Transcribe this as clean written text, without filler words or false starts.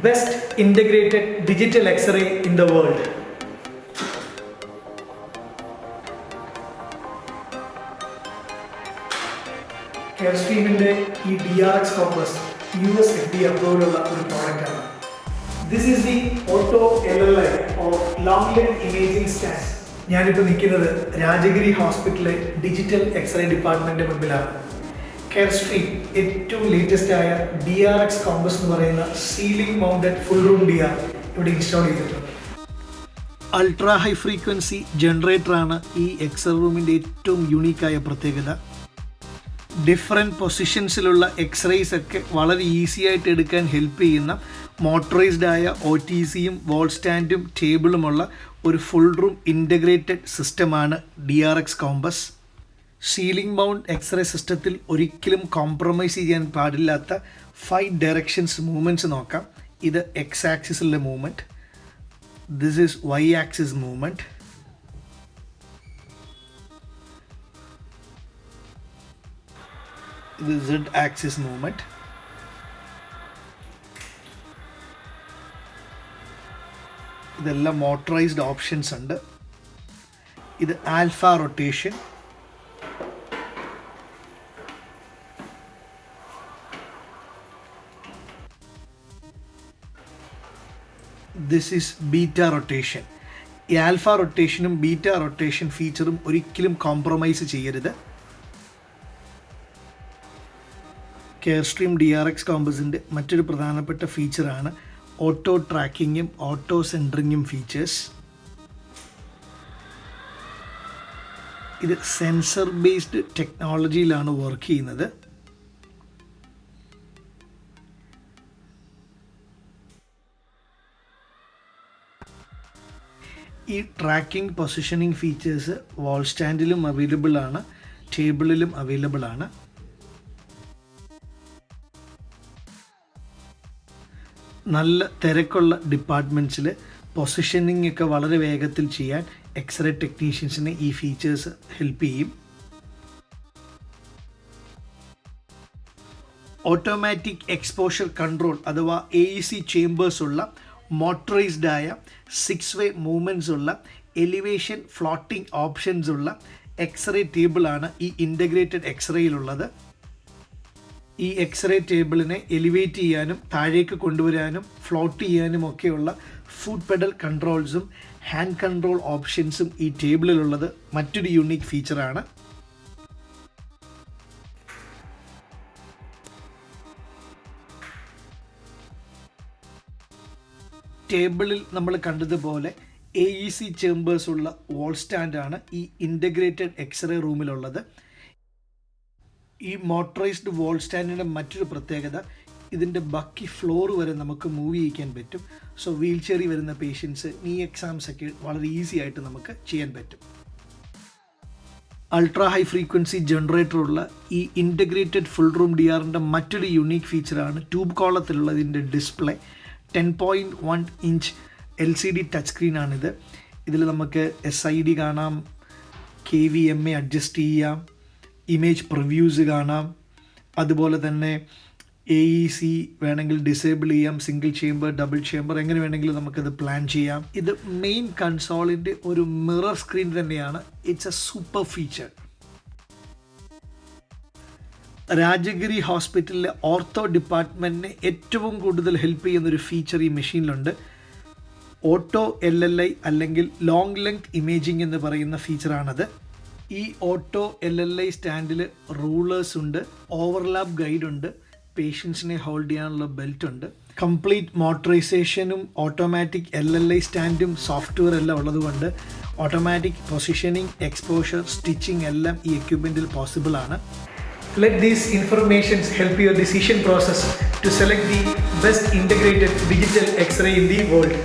best integrated digital X-ray in the world. Carestream's DRX Compass US FDA approved product. This is the Auto LLI or Long Length Imaging Scan. I am in Rajagiri Hospital Digital X-ray Department. Carestream ഏറ്റവും latest ആയ DRX Compass എന്ന് പറയുന്ന ceiling mounted full room DR ഇവിടെ install ചെയ്തിട്ടുണ്ട്. Ultra high frequency ജനറേറ്ററാണ് ഈ X-ray റൂമിൻ്റെ ഏറ്റവും യൂണീക്കായ പ്രത്യേകത. ഡിഫറെൻറ്റ് പൊസിഷൻസിലുള്ള എക്സ്റേസ് ഒക്കെ വളരെ ഈസി ആയിട്ട് എടുക്കാൻ ഹെൽപ്പ് ചെയ്യുന്ന മോട്ടറൈസ്ഡ് ആയ OTCയും വാൾ സ്റ്റാൻഡും ടേബിളുമുള്ള ഒരു ഫുൾ റൂം ഇൻ്റഗ്രേറ്റഡ് സിസ്റ്റമാണ് DRX Compass. Ceiling mount X-ray സിസ്റ്റത്തിൽ ഒരിക്കലും കോംപ്രമൈസ് ചെയ്യാൻ പാടില്ലാത്ത 5 ഡയറക്ഷൻസ് മൂവ്മെൻറ്റ്സ് നോക്കാം. ഇത് എക്സ് ആക്സിസിലെ movement, this is Y axis movement, ഇത് Z ആക്സിസ് മൂവ്മെൻറ്റ്, ഇതെല്ലാം മോട്ടറൈസ്ഡ് ഓപ്ഷൻസ് ഉണ്ട്. ഇത് alpha rotation, this is beta rotation. ഈ ആൽഫ റൊട്ടേഷനും ബീറ്റ റൊട്ടേഷൻ ഫീച്ചറും ഒരിക്കലും കോംപ്രമൈസ് ചെയ്യരുത്. കെയർസ്ട്രീം DRX Compassൻ്റെ മറ്റൊരു പ്രധാനപ്പെട്ട ഫീച്ചറാണ് ഓട്ടോ ട്രാക്കിങ്ങും ഓട്ടോ സെൻറ്ററിങ്ങും ഫീച്ചേഴ്സ്. ഇത് സെൻസർ ബേസ്ഡ് ടെക്നോളജിയിലാണ് വർക്ക് ചെയ്യുന്നത്. ഈ ട്രാക്കിംഗ് പൊസിഷനിങ് ഫീച്ചേഴ്സ് വാൾ സ്റ്റാൻഡിലും അവൈലബിൾ ആണ്, ടേബിളിലും അവൈലബിൾ ആണ്. നല്ല തിരക്കുള്ള ഡിപ്പാർട്ട്മെൻറ്റ്സിൽ പൊസിഷനിങ് ഒക്കെ വളരെ വേഗത്തിൽ ചെയ്യാൻ എക്സ്റേ ടെക്നീഷ്യൻസിനെ ഈ ഫീച്ചേഴ്സ് ഹെൽപ്പ് ചെയ്യും. ഓട്ടോമാറ്റിക് എക്സ്പോഷർ കൺട്രോൾ അഥവാ AEC ചേമ്പേഴ്സ് ഉള്ള മോട്ടറൈസ്ഡ് ആയ 6-way മൂവ്മെൻറ്റ്സ് ഉള്ള എലിവേഷൻ ഫ്ലോട്ടിംഗ് ഓപ്ഷൻസ് ഉള്ള എക്സ്റേ ടേബിളാണ് ഈ ഇൻ്റഗ്രേറ്റഡ് എക്സ്റേയിലുള്ളത്. ഈ എക്സ്റേ ടേബിളിനെ എലിവേറ്റ് ചെയ്യാനും താഴേക്ക് കൊണ്ടുവരാനും ഫ്ലോട്ട് ചെയ്യാനും ഒക്കെയുള്ള ഫുഡ് പെഡൽ കൺട്രോൾസും ഹാൻഡ് കൺട്രോൾ ഓപ്ഷൻസും ഈ ടേബിളിലുള്ളത് മറ്റൊരു യൂണിക് ഫീച്ചറാണ്. ടേബിളിൽ നമ്മൾ കണ്ടതുപോലെ AEC ചേമ്പേഴ്സ് ഉള്ള വാൾ സ്റ്റാൻഡാണ് ഈ ഇൻ്റഗ്രേറ്റഡ് എക്സ്റേ റൂമിലുള്ളത്. ഈ മോട്ടറൈസ്ഡ് വാൾ സ്റ്റാൻഡിൻ്റെ മറ്റൊരു പ്രത്യേകത, ഇതിൻ്റെ ബാക്കി ഫ്ലോർ വരെ നമുക്ക് മൂവ് ചെയ്യിക്കാൻ പറ്റും. സോ വീൽ ചെയറിൽ വരുന്ന പേഷ്യൻസ് നീ എക്സാംസ് ഒക്കെ വളരെ ഈസി ആയിട്ട് നമുക്ക് ചെയ്യാൻ പറ്റും. അൾട്രാ ഹൈ ഫ്രീക്വൻസി ജനറേറ്ററുള്ള ഈ ഇൻ്റഗ്രേറ്റഡ് ഫുൾ റൂം DRൻ്റെ മറ്റൊരു യുണീക്ക് ഫീച്ചറാണ് ട്യൂബ് കോളത്തിലുള്ള ഇതിൻ്റെ ഡിസ്പ്ലേ. 10.1 ഇഞ്ച് LCD ടച്ച് സ്ക്രീനാണിത്. ഇതിൽ നമുക്ക് SID കാണാം, KVMA അഡ്ജസ്റ്റ് ചെയ്യാം, ഇമേജ് പ്രിവ്യൂസ് കാണാം, അതുപോലെ തന്നെ AEC വേണമെങ്കിൽ ഡിസേബിൾ ചെയ്യാം, സിംഗിൾ ചേമ്പർ, ഡബിൾ ചേമ്പർ, എങ്ങനെ വേണമെങ്കിലും നമുക്കത് പ്ലാൻ ചെയ്യാം. ഇത് മെയിൻ കൺസോളിൻ്റെ ഒരു മിറർ സ്ക്രീൻ തന്നെയാണ്. It's A super feature. Rajagiri ഹോസ്പിറ്റലിലെ ഓർത്തോ ഡിപ്പാർട്ട്മെൻറ്റിനെ ഏറ്റവും കൂടുതൽ ഹെൽപ്പ് ചെയ്യുന്നൊരു ഫീച്ചർ ഈ മെഷീനിലുണ്ട്. ഓട്ടോ LLI അല്ലെങ്കിൽ ലോങ് ലെങ്ത് ഇമേജിംഗ് എന്ന് പറയുന്ന ഫീച്ചറാണത്. ഈ ഓട്ടോ LLI സ്റ്റാൻഡിൽ റൂളേഴ്സ് ഉണ്ട്, ഓവർലാപ്പ് ഗൈഡ് ഉണ്ട്, പേഷ്യൻസിനെ ഹോൾഡ് ചെയ്യാനുള്ള ബെൽറ്റ് ഉണ്ട്. കംപ്ലീറ്റ് മോട്ടറൈസേഷനും ഓട്ടോമാറ്റിക് LLI സ്റ്റാൻഡും സോഫ്റ്റ്വെയർ എല്ലാം ഉള്ളതുകൊണ്ട് ഓട്ടോമാറ്റിക് പൊസിഷനിങ്, എക്സ്പോഷർ, സ്റ്റിച്ചിങ് എല്ലാം ഈ എക്യുപ്മെൻറ്റിൽ പോസിബിൾ ആണ്. Let these informations help your decision process to select the best integrated digital X-ray in the world.